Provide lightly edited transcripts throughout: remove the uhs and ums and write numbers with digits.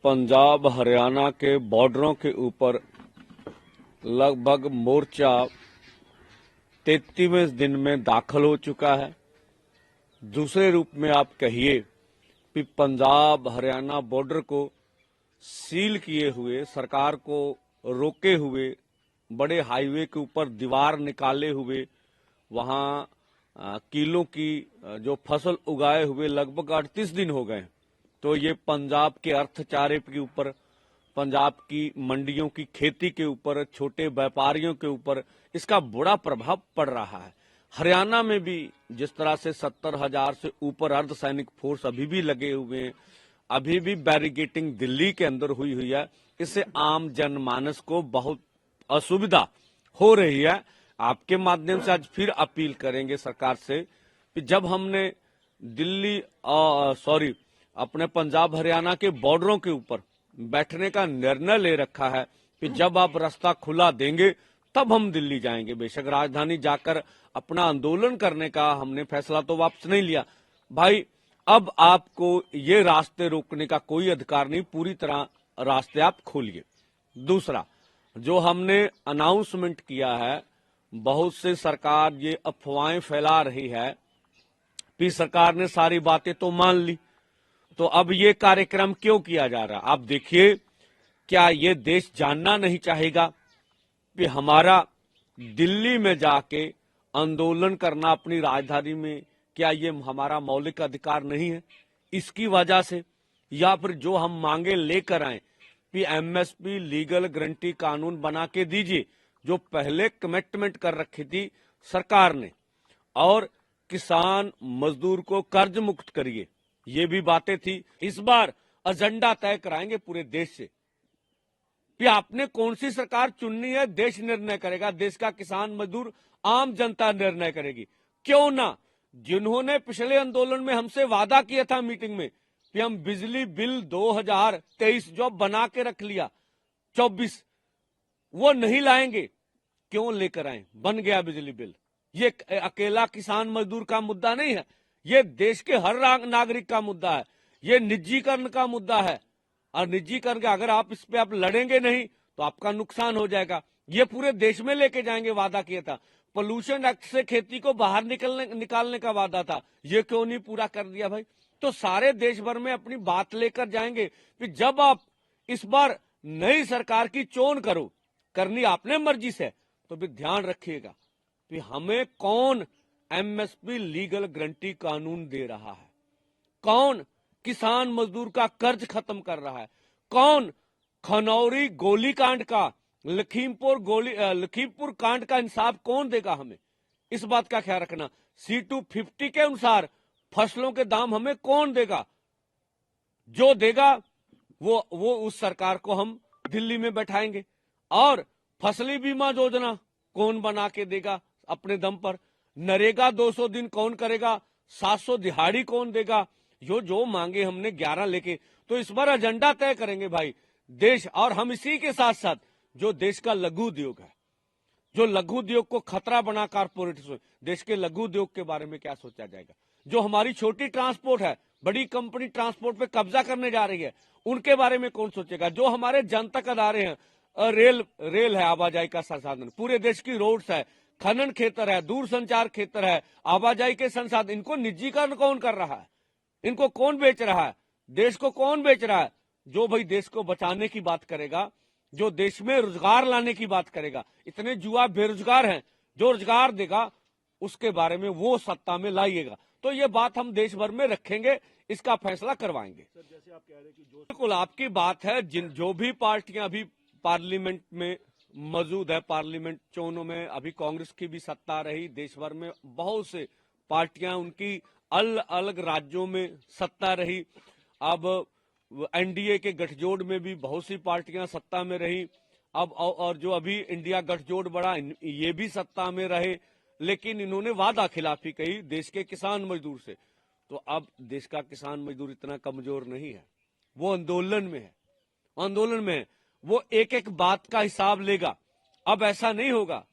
पंजाब हरियाणा के बॉर्डरों के ऊपर लगभग मोर्चा 33वें दिन में दाखिल हो चुका है। दूसरे रूप में आप कहिए कि पंजाब हरियाणा बॉर्डर को सील किए हुए, सरकार को रोके हुए, बड़े हाईवे के ऊपर दीवार निकाले हुए, वहां किलों की जो फसल उगाए हुए लगभग 38 दिन हो गए। तो ये पंजाब के अर्थचारे के ऊपर, पंजाब की मंडियों की खेती के ऊपर, छोटे व्यापारियों के ऊपर इसका बुरा प्रभाव पड़ रहा है। हरियाणा में भी जिस तरह से 70,000 से ऊपर अर्धसैनिक फोर्स अभी भी लगे हुए हैं, अभी भी बैरिकेटिंग दिल्ली के अंदर हुई है, इससे आम जनमानस को बहुत असुविधा हो रही है। आपके माध्यम से आज फिर अपील करेंगे सरकार से कि जब हमने दिल्ली अपने पंजाब हरियाणा के बॉर्डरों के ऊपर बैठने का निर्णय ले रखा है कि जब आप रास्ता खुला देंगे तब हम दिल्ली जाएंगे। बेशक राजधानी जाकर अपना आंदोलन करने का हमने फैसला तो वापस नहीं लिया भाई, अब आपको ये रास्ते रोकने का कोई अधिकार नहीं, पूरी तरह रास्ते आप खोलिए। दूसरा, जो हमने अनाउंसमेंट किया है, बहुत से सरकार ये अफवाहें फैला रही है कि सरकार ने सारी बातें तो मान ली, तो अब ये कार्यक्रम क्यों किया जा रहा है? आप देखिए, क्या ये देश जानना नहीं चाहेगा कि हमारा दिल्ली में जाके आंदोलन करना अपनी राजधानी में, क्या ये हमारा मौलिक अधिकार नहीं है? इसकी वजह से, या फिर जो हम मांगे लेकर आए कि एमएसपी लीगल गारंटी कानून बना के दीजिए, जो पहले कमिटमेंट कर रखी थी सरकार ने, और किसान मजदूर को कर्ज मुक्त करिए, ये भी बातें थी। इस बार एजेंडा तय कराएंगे पूरे देश से कि आपने कौन सी सरकार चुननी है, देश निर्णय करेगा, देश का किसान मजदूर आम जनता निर्णय करेगी। क्यों ना जिन्होंने पिछले आंदोलन में हमसे वादा किया था मीटिंग में कि हम बिजली बिल 2023 जो बना के रख लिया 24, वो नहीं लाएंगे, क्यों लेकर आए? बन गया बिजली बिल। ये अकेला किसान मजदूर का मुद्दा नहीं है, ये देश के हर नागरिक का मुद्दा है, ये निजीकरण का मुद्दा है। और निजीकरण का अगर आप इस पे आप लड़ेंगे नहीं तो आपका नुकसान हो जाएगा। ये पूरे देश में लेके जाएंगे, वादा किया था। पोल्यूशन एक्ट से खेती को बाहर निकालने का वादा था, ये क्यों नहीं पूरा कर दिया भाई? तो सारे देश भर में अपनी बात लेकर जाएंगे कि जब आप इस बार नई सरकार की चोन करो, करनी आपने मर्जी से, तो भी ध्यान रखिएगा कि हमें कौन एमएसपी लीगल गारंटी कानून दे रहा है, कौन किसान मजदूर का कर्ज खत्म कर रहा है, कौन खनौरी गोलीकांड का, लखीमपुर कांड का इंसाफ कौन देगा हमें? इस बात का ख्याल रखना। C250 के अनुसार फसलों के दाम हमें कौन देगा? जो देगा वो उस सरकार को हम दिल्ली में बैठाएंगे। और फसली बीमा योजना कौन बना के देगा अपने दम पर? नरेगा 200 दिन कौन करेगा? 700 दिहाड़ी कौन देगा? जो मांगे हमने 11 लेके, तो इस बार एजेंडा तय करेंगे भाई देश। और हम इसी के साथ साथ जो देश का लघु उद्योग है, जो लघु उद्योग को खतरा बना कारपोरेट, देश के लघु उद्योग के बारे में क्या सोचा जाएगा? जो हमारी छोटी ट्रांसपोर्ट है, बड़ी कंपनी ट्रांसपोर्ट पे कब्जा करने जा रही है, उनके बारे में कौन सोचेगा? जो हमारे जनतक अदारे हैं, रेल है आवाजाही का संसाधन, पूरे देश की रोड्स है, खनन क्षेत्र है, दूर संचार क्षेत्र है, आवाजाही के संसाधन, इनको निजीकरण कौन कर रहा है? इनको कौन बेच रहा है? देश को कौन बेच रहा है? जो भाई देश को बचाने की बात करेगा, जो देश में रोजगार लाने की बात करेगा, इतने युवा बेरोजगार हैं, जो रोजगार देगा उसके बारे में वो सत्ता में लाइएगा। तो ये बात हम देश भर में रखेंगे, इसका फैसला करवाएंगे। सर, जैसे आप कह रहे हैं कि बिल्कुल आपकी बात है, जो भी पार्टियां अभी पार्लियामेंट में मौजूद है, पार्लियामेंट चुनावों में अभी कांग्रेस की भी सत्ता रही, देश भर में बहुत से पार्टियां उनकी अलग अलग राज्यों में सत्ता रही। अब एनडीए के गठजोड़ में भी बहुत सी पार्टियां सत्ता में रही। अब और जो अभी इंडिया गठजोड़ बड़ा, ये भी सत्ता में रहे, लेकिन इन्होंने वादा खिलाफी कही देश के किसान मजदूर से। तो अब देश का किसान मजदूर इतना कमजोर नहीं है, वो आंदोलन में है, वो एक एक बात का हिसाब लेगा। अब ऐसा नहीं होगा।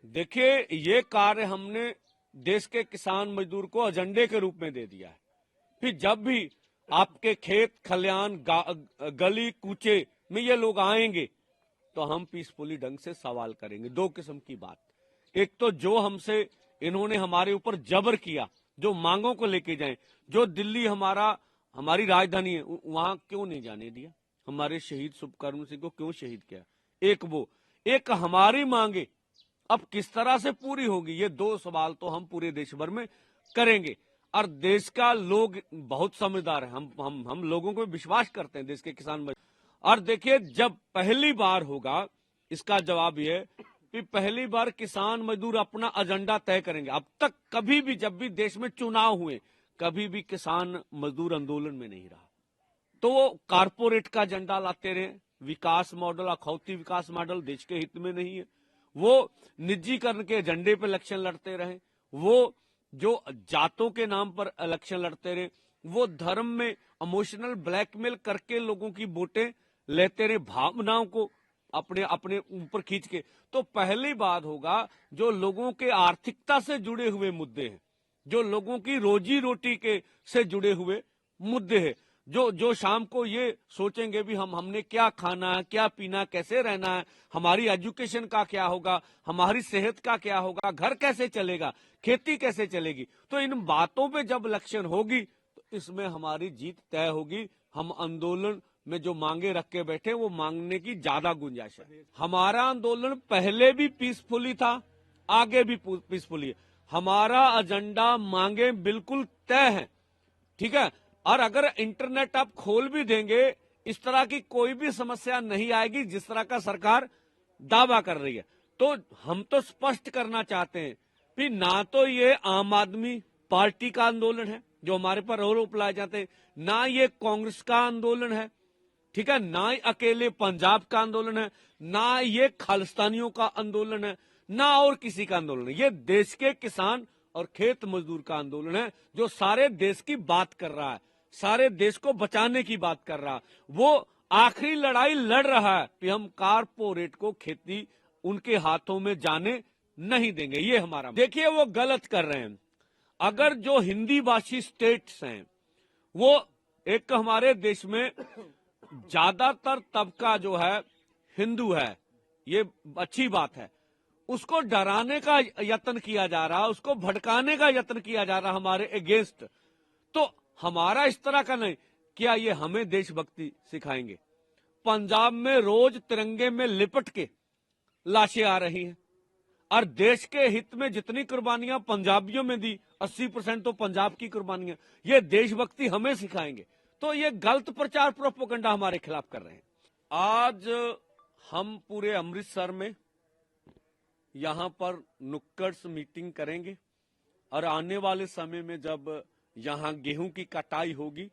देखिए, ये कार्य हमने देश के किसान मजदूर को एजेंडे के रूप में दे दिया है। फिर जब भी आपके खेत खलियान गली कूचे में ये लोग आएंगे तो हम पीसफुली ढंग से सवाल करेंगे। दो किस्म की बात, एक तो जो हमसे इन्होंने हमारे ऊपर जबर किया, जो मांगों को लेके जाए, जो दिल्ली हमारी राजधानी है वहां क्यों नहीं जाने दिया, हमारे शहीद शुभकर्म सिंह को क्यों शहीद किया, एक हमारी मांगे अब किस तरह से पूरी होगी, ये दो सवाल तो हम पूरे देश भर में करेंगे। और देश का लोग बहुत समझदार है, हम लोगों को विश्वास करते हैं, देश के किसान। और देखिए जब पहली बार होगा, इसका जवाब ये कि पहली बार किसान मजदूर अपना एजेंडा तय करेंगे। अब तक कभी भी जब भी देश में चुनाव हुए कभी भी किसान मजदूर आंदोलन में नहीं रहा, तो वो कारपोरेट का एजेंडा लाते रहे, विकास मॉडल, अखौती विकास मॉडल देश के हित में नहीं है, वो निजीकरण के एजेंडे पर इलेक्शन लड़ते रहे, वो जो जातों के नाम पर इलेक्शन लड़ते रहे, वो धर्म में इमोशनल ब्लैकमेल करके लोगों की वोटें लेते रहे, भावनाओं को अपने ऊपर खींच के। तो पहली बात होगा जो लोगों के आर्थिकता से जुड़े हुए मुद्दे हैं, जो लोगों की रोजी रोटी के से जुड़े हुए मुद्दे हैं, जो शाम को ये सोचेंगे भी हमने क्या खाना है, क्या पीना, कैसे रहना है, हमारी एजुकेशन का क्या होगा, हमारी सेहत का क्या होगा, घर कैसे चलेगा, खेती कैसे चलेगी। तो इन बातों पे जब इलेक्शन होगी तो इसमें हमारी जीत तय होगी। हम आंदोलन में जो मांगे रख के बैठे वो मांगने की ज्यादा गुंजाइश है। हमारा आंदोलन पहले भी पीसफुली था, आगे भी पीसफुली है। हमारा एजेंडा मांगे बिल्कुल तय है, ठीक है। और अगर इंटरनेट आप खोल भी देंगे इस तरह की कोई भी समस्या नहीं आएगी जिस तरह का सरकार दावा कर रही है। तो हम तो स्पष्ट करना चाहते हैं कि ना तो ये आम आदमी पार्टी का आंदोलन है जो हमारे पर आरोप लाए जाते हैं, ना ये कांग्रेस का आंदोलन है, ठीक है, ना ही अकेले पंजाब का आंदोलन है, ना ये खालिस्तानियों का आंदोलन है, ना और किसी का आंदोलन है। ये देश के किसान और खेत मजदूर का आंदोलन है जो सारे देश की बात कर रहा है, सारे देश को बचाने की बात कर रहा है। वो आखिरी लड़ाई लड़ रहा है कि हम कारपोरेट को खेती उनके हाथों में जाने नहीं देंगे। ये हमारा, देखिए वो गलत कर रहे हैं। अगर जो हिंदी भाषी स्टेट्स हैं, वो एक हमारे देश में ज्यादातर तबका जो है हिंदू है, ये अच्छी बात है, उसको डराने का यत्न किया जा रहा है, उसको भड़काने का यत्न किया जा रहा है हमारे अगेंस्ट। तो हमारा इस तरह का नहीं, क्या ये हमें देशभक्ति सिखाएंगे? पंजाब में रोज तिरंगे में लिपट के लाशें आ रही हैं और देश के हित में जितनी कुर्बानियां पंजाबियों में दी 80% तो पंजाब की कुर्बानियां, ये देशभक्ति हमें सिखाएंगे। तो ये गलत प्रचार प्रोपेगेंडा हमारे खिलाफ कर रहे हैं। आज हम पूरे अमृतसर में यहां पर नुक्कड़ मीटिंग करेंगे और आने वाले समय में जब यहां गेहूं की कटाई होगी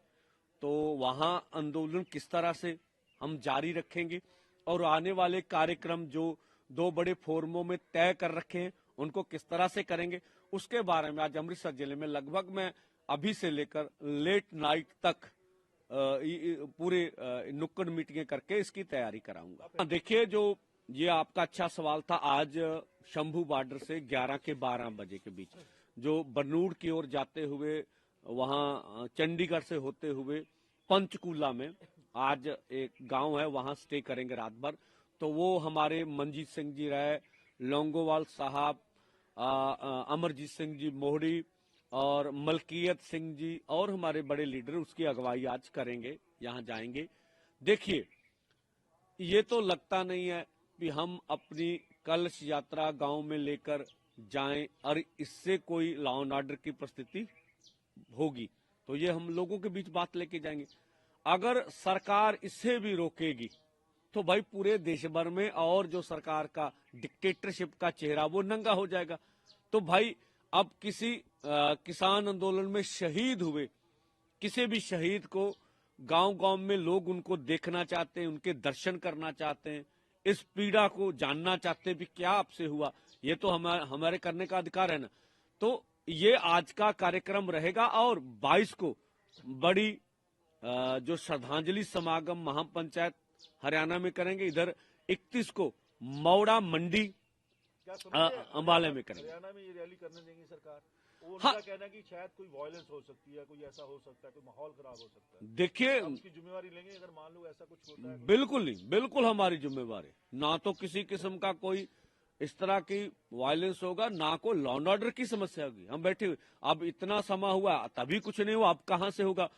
तो वहां आंदोलन किस तरह से हम जारी रखेंगे और आने वाले कार्यक्रम जो दो बड़े फोरमों में तय कर रखे हैं उनको किस तरह से करेंगे, उसके बारे में आज अमृतसर जिले में लगभग मैं अभी से लेकर लेट नाइट तक पूरे नुक्कड़ मीटिंगें करके इसकी तैयारी कराऊंगा। देखिए जो ये आपका अच्छा सवाल था, आज शंभू बॉर्डर से 11 के 12 बजे के बीच जो बरनूड़ की ओर जाते हुए वहां चंडीगढ़ से होते हुए पंचकूला में आज एक गांव है वहां स्टे करेंगे रात भर। तो वो हमारे मनजीत सिंह जी रहे, लौंगोवाल साहब, अमरजीत सिंह जी मोहड़ी और मलकियत सिंह जी और हमारे बड़े लीडर उसकी अगुवाई आज करेंगे, यहां जाएंगे। देखिए ये तो लगता नहीं है कि हम अपनी कलश यात्रा गांव में लेकर जाएं और इससे कोई लॉ एंड ऑर्डर की परिस्थिति होगी, तो ये हम लोगों के बीच बात लेके जाएंगे। अगर सरकार इससे भी रोकेगी तो भाई पूरे देश भर में और जो सरकार का डिक्टेटरशिप का चेहरा वो नंगा हो जाएगा। तो भाई अब किसी किसान आंदोलन में शहीद हुए किसी भी शहीद को गांव-गांव में लोग उनको देखना चाहते हैं, उनके दर्शन करना चाहते हैं, इस पीड़ा को जानना चाहते हैं कि क्या आपसे हुआ, ये तो हमारे करने का अधिकार है ना। तो ये आज का कार्यक्रम रहेगा और 22 को बड़ी जो श्रद्धांजलि समागम महापंचायत हरियाणा में करेंगे, इधर 31 को मौड़ा मंडी अंबाले में करेंगे। हरियाणा में ये रैली करने देंगी सरकार? उनका कहना है कि शायद कोई वायलेंस हो सकती है, कोई ऐसा हो सकता है, कोई माहौल खराब हो सकता है। देखिए, आप उसकी जिम्मेवारी लेंगे अगर मान लो ऐसा कुछ होता है? बिल्कुल नहीं, बिल्कुल हमारी जिम्मेवारी। ना तो किसी किस्म का कोई इस तरह की वायलेंस होगा, ना को लॉ एंड ऑर्डर की समस्या होगी। हम बैठे हुए, अब इतना समय हुआ तभी कुछ नहीं हुआ, अब कहां से होगा?